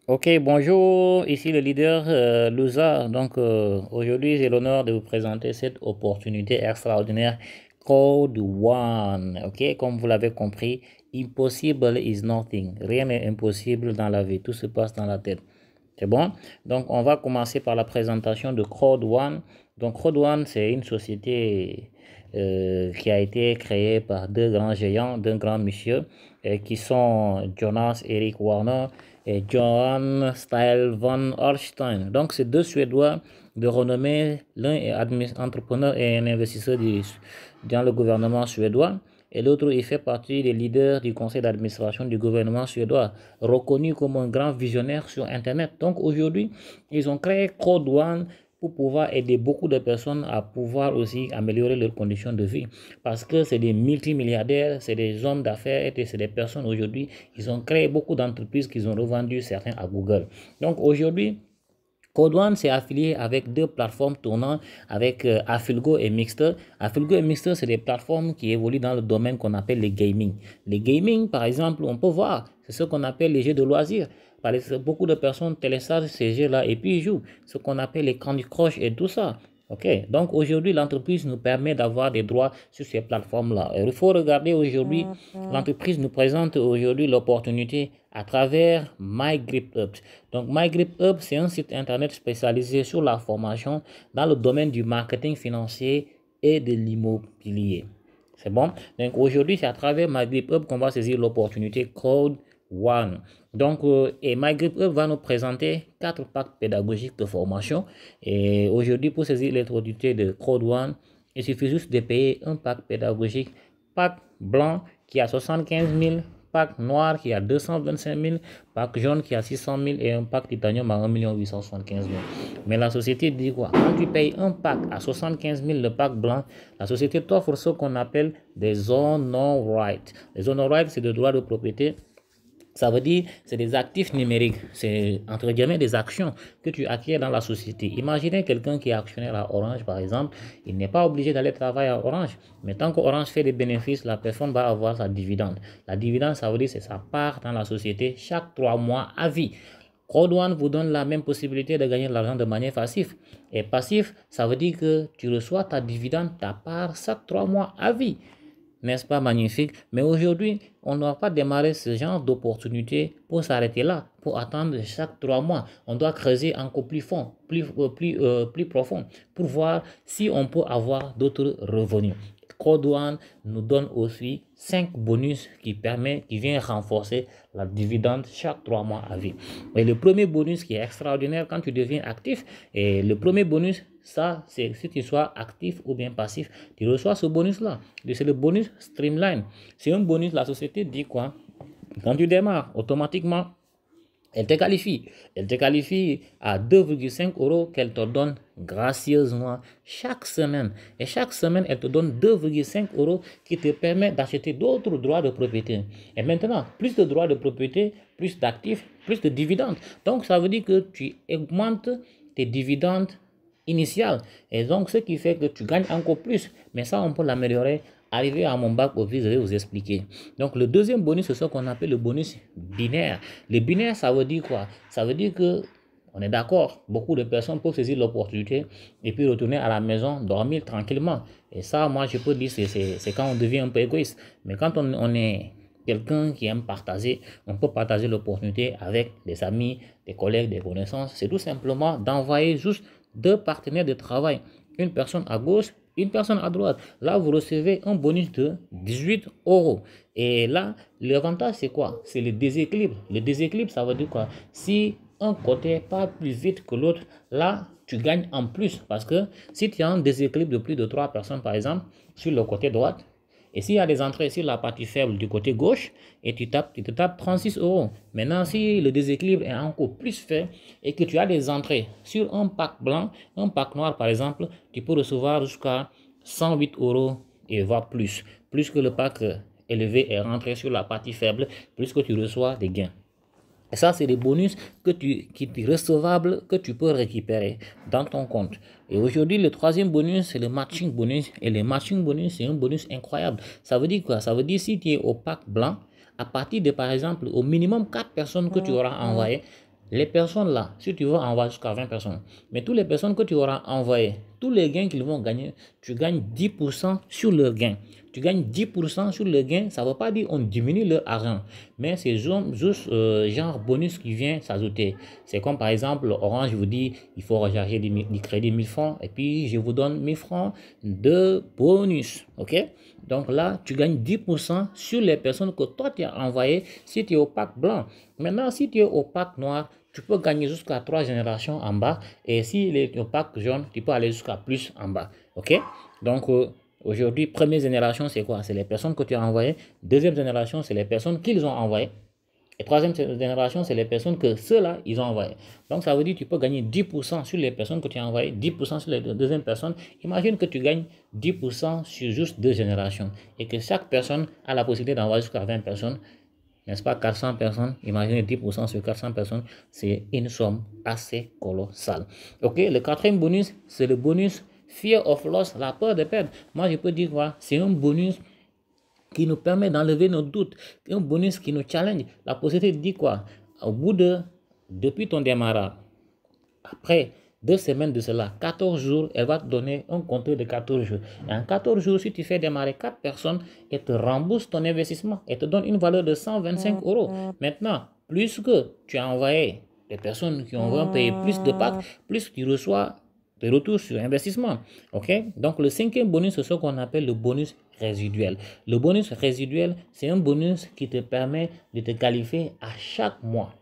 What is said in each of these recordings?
Ok, bonjour, ici le leader Louza. Aujourd'hui, j'ai l'honneur de vous présenter cette opportunité extraordinaire Code One. Ok, comme vous l'avez compris, impossible is nothing. Rien n'est impossible dans la vie, tout se passe dans la tête. C'est bon? Donc, on va commencer par la présentation de Code One. Donc, Code One, c'est une société qui a été créée par deux grands géants, deux grands messieurs, qui sont Jonas Erik Warner et Johan Style von Holstein. Donc, ces deux Suédois de renommée, l'un est entrepreneur et un investisseur dans le gouvernement suédois, et l'autre, il fait partie des leaders du conseil d'administration du gouvernement suédois, reconnu comme un grand visionnaire sur Internet. Donc, aujourd'hui, ils ont créé Code One pour pouvoir aider beaucoup de personnes à pouvoir aussi améliorer leurs conditions de vie. Parce que c'est des multimilliardaires, c'est des hommes d'affaires et c'est des personnes aujourd'hui, ils ont créé beaucoup d'entreprises qu'ils ont revendues certains à Google. Donc aujourd'hui, Code One s'est affilié avec deux plateformes tournantes avec Affilgo et Mixter. Affilgo et Mixter, c'est des plateformes qui évoluent dans le domaine qu'on appelle les gaming. Les gaming, par exemple, on peut voir, c'est ce qu'on appelle les jeux de loisirs. Beaucoup de personnes téléchargent ces jeux-là et puis ils jouent, ce qu'on appelle les Candy Crush et tout ça. Ok, donc aujourd'hui, l'entreprise nous permet d'avoir des droits sur ces plateformes-là. Il faut regarder aujourd'hui, l'entreprise nous présente aujourd'hui l'opportunité à travers MyGripHub. Donc, MyGripHub, c'est un site internet spécialisé sur la formation dans le domaine du marketing financier et de l'immobilier. C'est bon? Donc, aujourd'hui, c'est à travers MyGripHub qu'on va saisir l'opportunité Code One. Et MyGripHub va nous présenter 4 packs pédagogiques de formation. Et aujourd'hui, pour saisir l'opportunité de Code One, il suffit juste de payer un pack pédagogique, pack blanc qui a 75 000, pack noir qui a 225 000, pack jaune qui a 600 000 et un pack titanium à 1 875 000. Mais la société dit quoi? Quand tu payes un pack à 75 000, le pack blanc, la société t'offre ce qu'on appelle des zones non right. Les zones non right, c'est des droits de propriété. Ça veut dire c'est des actifs numériques, c'est entre guillemets des actions que tu acquiers dans la société. Imaginez quelqu'un qui est actionnaire à Orange par exemple, il n'est pas obligé d'aller travailler à Orange, mais tant qu'Orange fait des bénéfices, la personne va avoir sa dividende. La dividende, ça veut dire c'est sa part dans la société chaque 3 mois à vie. Code One vous donne la même possibilité de gagner de l'argent de manière passive. Et passif, ça veut dire que tu reçois ta dividende, ta part chaque 3 mois à vie. N'est-ce pas magnifique? Mais aujourd'hui, on ne doit pas démarrer ce genre d'opportunité pour s'arrêter là, pour attendre chaque 3 mois. On doit creuser encore plus fond, plus profond, pour voir si on peut avoir d'autres revenus. Code One nous donne aussi 5 bonus qui vient renforcer la dividende chaque 3 mois à vie. Et le premier bonus qui est extraordinaire quand tu deviens actif, et le premier bonus, ça, c'est si tu sois actif ou bien passif, tu reçois ce bonus-là. C'est le bonus Streamline. C'est un bonus, la société dit quoi? Quand tu démarres, automatiquement, elle te qualifie. Elle te qualifie à 2,5 euros qu'elle te donne gracieusement chaque semaine. Et chaque semaine, elle te donne 2,5 euros qui te permet d'acheter d'autres droits de propriété. Et maintenant, plus de droits de propriété, plus d'actifs, plus de dividendes. Donc, ça veut dire que tu augmentes tes dividendes initiales. Et donc, ce qui fait que tu gagnes encore plus. Mais ça, on peut l'améliorer. Arrivé à mon bac office, je vais vous expliquer. Donc, le deuxième bonus, c'est ce qu'on appelle le bonus binaire. Le binaire, ça veut dire quoi? Ça veut dire que, on est d'accord, beaucoup de personnes peuvent saisir l'opportunité et puis retourner à la maison, dormir tranquillement. Et ça, moi, je peux dire, c'est quand on devient un peu égoïste. Mais quand on est quelqu'un qui aime partager, on peut partager l'opportunité avec des amis, des collègues, des connaissances. C'est tout simplement d'envoyer juste 2 partenaires de travail, une personne à gauche, une personne à droite. Là, vous recevez un bonus de 18 euros. Et là, l'avantage, c'est quoi? C'est le déséquilibre. Le déséquilibre, ça veut dire quoi? Si un côté part plus vite que l'autre, là, tu gagnes en plus. Parce que si tu as un déséquilibre de plus de 3 personnes, par exemple, sur le côté droit, et s'il y a des entrées sur la partie faible du côté gauche, et tu te tapes 36 euros. Maintenant, si le déséquilibre est encore plus fait et que tu as des entrées sur un pack blanc, un pack noir par exemple, tu peux recevoir jusqu'à 108 euros et voire plus. Plus que le pack élevé est rentré sur la partie faible, plus que tu reçois des gains. Et ça, c'est des bonus qui sont recevables que tu peux récupérer dans ton compte. Et aujourd'hui, le troisième bonus, c'est le matching bonus. Et le matching bonus, c'est un bonus incroyable. Ça veut dire quoi? Ça veut dire si tu es au pack blanc, à partir de, par exemple, au minimum 4 personnes que tu auras envoyées, Les personnes là, si tu veux envoyer jusqu'à 20 personnes, mais toutes les personnes que tu auras envoyées, tous les gains qu'ils vont gagner, tu gagnes 10% sur leur gain. Tu gagnes 10% sur le gain, ça ne veut pas dire on diminue leur argent, mais c'est juste genre bonus qui vient s'ajouter. C'est comme par exemple, Orange vous dit, il faut recharger du crédit 1000 francs, et puis je vous donne 1000 francs de bonus, ok? Donc là, tu gagnes 10% sur les personnes que toi tu as envoyées si tu es au pack blanc. Maintenant, si tu es au pack noir, tu peux gagner jusqu'à 3 générations en bas. Et s'il est au pack jaune, tu peux aller jusqu'à plus en bas. OK? Donc, aujourd'hui, première génération, c'est quoi? C'est les personnes que tu as envoyées. Deuxième génération, c'est les personnes qu'ils ont envoyées. Et troisième génération, c'est les personnes que ceux-là, ils ont envoyés. Donc, ça veut dire que tu peux gagner 10% sur les personnes que tu as envoyées, 10% sur les deuxièmes personnes. Imagine que tu gagnes 10% sur juste 2 générations et que chaque personne a la possibilité d'envoyer jusqu'à 20 personnes. N'est-ce pas, 400 personnes, imaginez 10% sur 400 personnes, c'est une somme assez colossale. Ok, le quatrième bonus, c'est le bonus Fear of Loss, la peur de perdre. Moi, je peux dire quoi? C'est un bonus qui nous permet d'enlever nos doutes, un bonus qui nous challenge. La possibilité dit quoi? Au bout depuis ton démarrage, après 2 semaines de cela, 14 jours, elle va te donner un compteur de 14 jours. Et en 14 jours, si tu fais démarrer 4 personnes, elle te rembourse ton investissement. Elle te donne une valeur de 125 euros. Maintenant, plus que tu as envoyé des personnes qui ont payé plus de packs, plus tu reçois des retours sur investissement. OK? Donc, le cinquième bonus, c'est ce qu'on appelle le bonus résiduel. Le bonus résiduel, c'est un bonus qui te permet de te qualifier à chaque mois.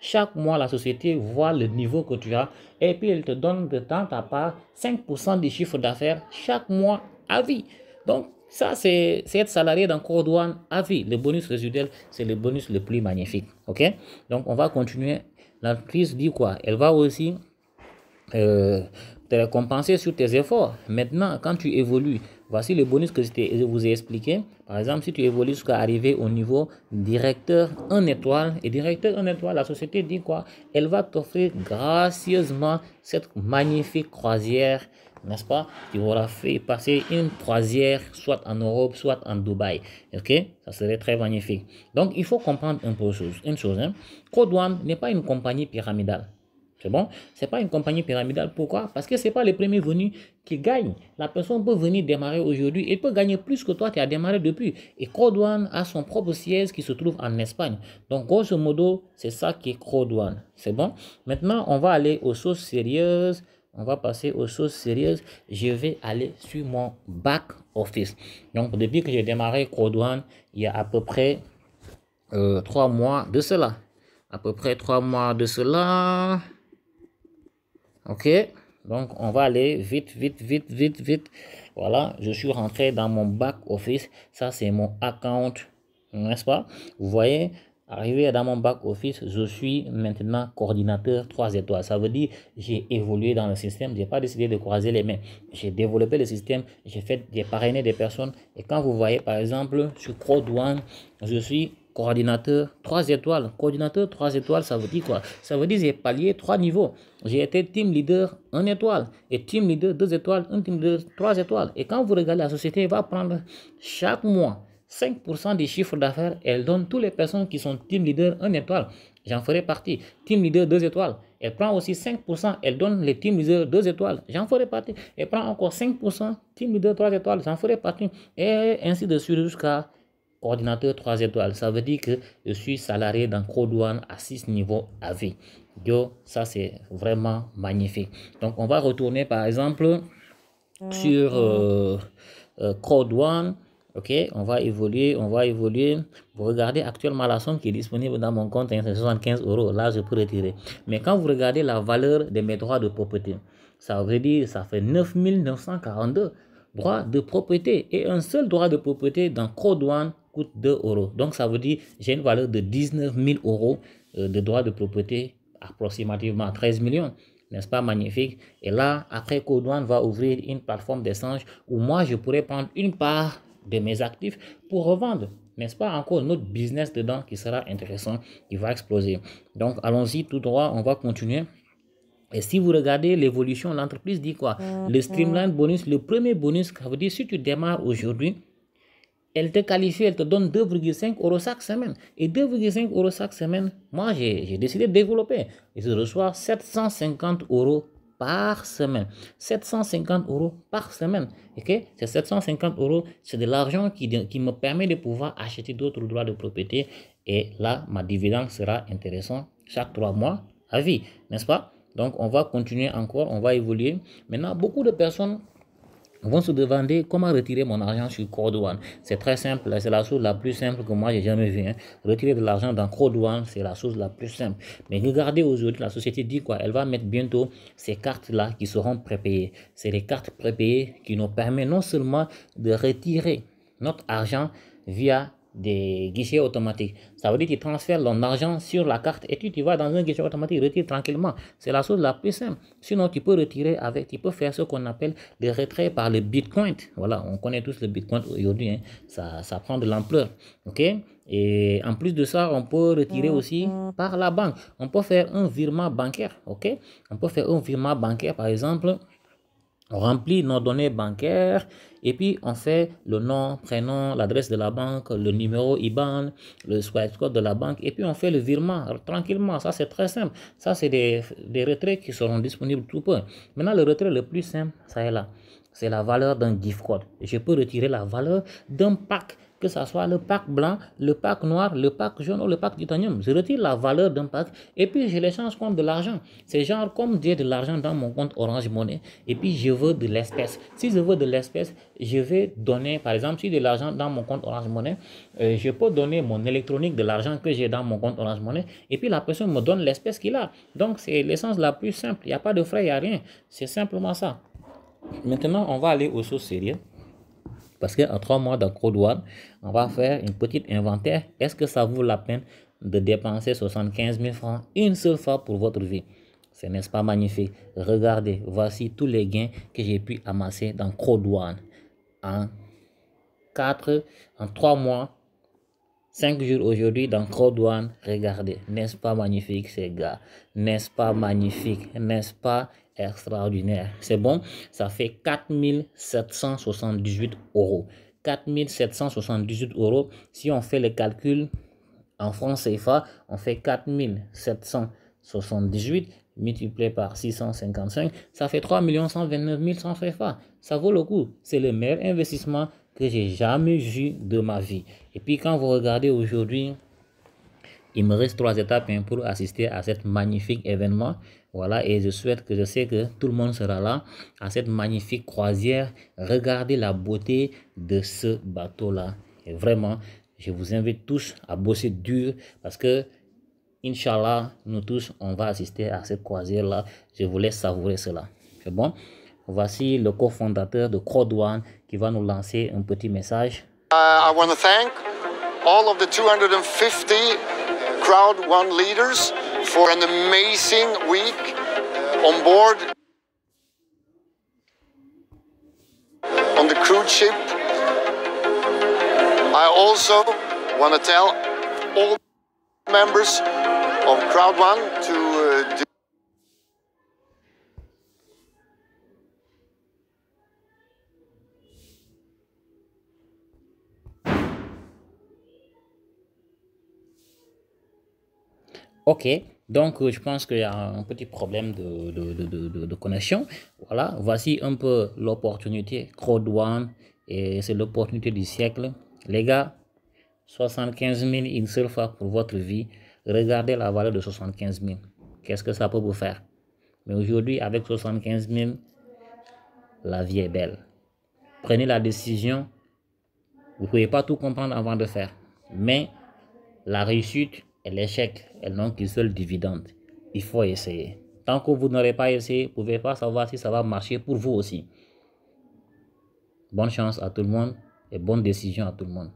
Chaque mois, la société voit le niveau que tu as et puis elle te donne de temps à part 5% du chiffre d'affaires chaque mois à vie. Donc, ça, c'est être salarié dans Code One à vie. Le bonus résiduel, c'est le bonus le plus magnifique. OK? Donc, on va continuer. L'entreprise dit quoi? Elle va aussi te récompenser sur tes efforts. Maintenant, quand tu évolues, voici le bonus que je vous ai expliqué. Par exemple, si tu évolues jusqu'à arriver au niveau directeur 1 étoile, et directeur 1 étoile, la société dit quoi? Elle va t'offrir gracieusement cette magnifique croisière, n'est-ce pas? Tu auras fait passer une croisière, soit en Europe, soit en Dubaï. Ok? Ça serait très magnifique. Donc, il faut comprendre une chose. Hein? Code One n'est pas une compagnie pyramidale. C'est bon? Ce n'est pas une compagnie pyramidale. Pourquoi? Parce que ce n'est pas les premiers venus qui gagnent. La personne peut venir démarrer aujourd'hui et peut gagner plus que toi qui as démarré depuis. Et Code One a son propre siège qui se trouve en Espagne. Donc, grosso modo, c'est ça qui est Code One. C'est bon? Maintenant, on va aller aux choses sérieuses. On va passer aux choses sérieuses. Je vais aller sur mon back office. Donc, depuis que j'ai démarré Code One, il y a à peu près 3 mois de cela. À peu près 3 mois de cela. Ok, donc on va aller vite. Voilà, je suis rentré dans mon back office. Ça, c'est mon account, n'est-ce pas? Vous voyez, arrivé dans mon back office, je suis maintenant coordinateur 3 étoiles. Ça veut dire j'ai évolué dans le système. J'ai pas décidé de croiser les mains. J'ai développé le système. J'ai parrainé des personnes. Et quand vous voyez, par exemple, sur Code One, je suis coordinateur 3 étoiles. Coordinateur 3 étoiles, ça veut dire quoi? Ça veut dire j'ai pallié 3 niveaux. J'ai été team leader 1 étoile et team leader 2 étoiles, un team leader 3 étoiles. Et quand vous regardez, la société va prendre chaque mois 5% du chiffre d'affaires. Elle donne toutes les personnes qui sont team leader 1 étoile. J'en ferai partie. Team leader 2 étoiles. Elle prend aussi 5%. Elle donne les team leader 2 étoiles. J'en ferai partie. Elle prend encore 5%. Team leader 3 étoiles. J'en ferai partie. Et ainsi de suite jusqu'à coordinateur 3 étoiles. Ça veut dire que je suis salarié dans Code One à 6 niveaux à vie. Yo, ça c'est vraiment magnifique. Donc on va retourner par exemple sur Code One. Ok, on va évoluer. Vous regardez actuellement la somme qui est disponible dans mon compte, c'est 75 euros. Là, je peux retirer. Mais quand vous regardez la valeur de mes droits de propriété, ça veut dire ça fait 9 942 droits de propriété. Et un seul droit de propriété dans Code One coûte 2 euros. Donc, ça veut dire j'ai une valeur de 19 000 euros de droits de propriété, approximativement 13 millions. N'est-ce pas magnifique? Et là, après, Code One va ouvrir une plateforme d'échange où moi, je pourrais prendre une part de mes actifs pour revendre. N'est-ce pas encore notre business dedans qui sera intéressant, qui va exploser. Donc, allons-y tout droit, on va continuer. Et si vous regardez l'évolution, l'entreprise dit quoi? Le Streamline bonus, le premier bonus, ça veut dire si tu démarres aujourd'hui, elle te qualifie, elle te donne 2,5 € chaque semaine. Et 2,5 € chaque semaine, moi, j'ai décidé de développer. Et je reçois 750 € par semaine. 750 € par semaine. Okay? Ces 750 €, c'est de l'argent qui me permet de pouvoir acheter d'autres droits de propriété. Et là, ma dividende sera intéressante chaque 3 mois à vie, n'est-ce pas? Donc, on va continuer encore, on va évoluer. Maintenant, beaucoup de personnes vont se demander comment retirer mon argent sur Code One. C'est très simple, c'est la chose la plus simple que moi j'ai jamais vue. Hein. Retirer de l'argent dans Code One, c'est la chose la plus simple. Mais regardez aujourd'hui, la société dit quoi? Elle va mettre bientôt ces cartes-là qui seront prépayées. C'est les cartes prépayées qui nous permettent non seulement de retirer notre argent via des guichets automatiques. Ça veut dire qu'ils transfèrent ton argent sur la carte et tu vas dans un guichet automatique, retire tranquillement. C'est la chose la plus simple. Sinon, tu peux retirer tu peux faire ce qu'on appelle le retrait par le Bitcoin. Voilà, on connaît tous le Bitcoin aujourd'hui. Hein. Ça prend de l'ampleur. OK? Et en plus de ça, on peut retirer aussi par la banque. On peut faire un virement bancaire. OK? On peut faire un virement bancaire, par exemple. On remplit nos données bancaires et puis on fait le nom, prénom, l'adresse de la banque, le numéro IBAN, le swipe code de la banque et puis on fait le virement tranquillement. Ça, c'est très simple. Ça, c'est des retraits qui seront disponibles tout peu. Maintenant, le retrait le plus simple, ça est là. C'est la valeur d'un gift code. Je peux retirer la valeur d'un pack, que ce soit le pack blanc, le pack noir, le pack jaune ou le pack titanium. Je retire la valeur d'un pack et puis je l'échange contre de l'argent. C'est genre comme j'ai de l'argent dans mon compte Orange Money et puis je veux de l'espèce. Si je veux de l'espèce, je vais donner, par exemple, si j'ai de l'argent dans mon compte Orange Money, je peux donner mon électronique de l'argent que j'ai dans mon compte Orange Money et puis la personne me donne l'espèce qu'il a. Donc c'est l'essence la plus simple. Il n'y a pas de frais, il n'y a rien. C'est simplement ça. Maintenant, on va aller aux choses sérieuses. Parce qu'en 3 mois dans Code One, on va faire une petite inventaire. Est-ce que ça vaut la peine de dépenser 75 000 francs une seule fois pour votre vie? Ce n'est pas magnifique? Regardez, voici tous les gains que j'ai pu amasser dans Code One. En 3 mois, 5 jours aujourd'hui dans Code One. Regardez, n'est-ce pas magnifique ces gars? N'est-ce pas magnifique? N'est-ce pas extraordinaire? C'est bon, ça fait 4 778 €. 4 778 €. Si on fait le calcul en francs CFA, on fait 4 778 multiplié par 655, ça fait 3 129 100 CFA. Ça vaut le coup. C'est le meilleur investissement que j'ai jamais vu de ma vie. Et puis quand vous regardez aujourd'hui, il me reste 3 étapes pour assister à cet magnifique événement. Voilà, et je sais que tout le monde sera là à cette magnifique croisière. Regardez la beauté de ce bateau-là. Et vraiment, je vous invite tous à bosser dur parce que, Inch'Allah, nous tous, on va assister à cette croisière-là. Je vous laisse savourer cela. C'est bon? Voici le cofondateur de Code One qui va nous lancer un petit message. I want to thank all of the 250 Crowd One leaders for an amazing week on board on the cruise ship. I also want to tell all members of Crowd One to do Ok, donc je pense qu'il y a un petit problème de connexion. Voilà, voici un peu l'opportunité Crowd One et c'est l'opportunité du siècle. Les gars, 75 000 une seule fois pour votre vie. Regardez la valeur de 75 000. Qu'est-ce que ça peut vous faire? Mais aujourd'hui, avec 75 000, la vie est belle. Prenez la décision. Vous ne pouvez pas tout comprendre avant de faire. Mais la réussite et l'échec, elles n'ont qu'une seule dividende. Il faut essayer. Tant que vous n'aurez pas essayé, vous ne pouvez pas savoir si ça va marcher pour vous aussi. Bonne chance à tout le monde et bonne décision à tout le monde.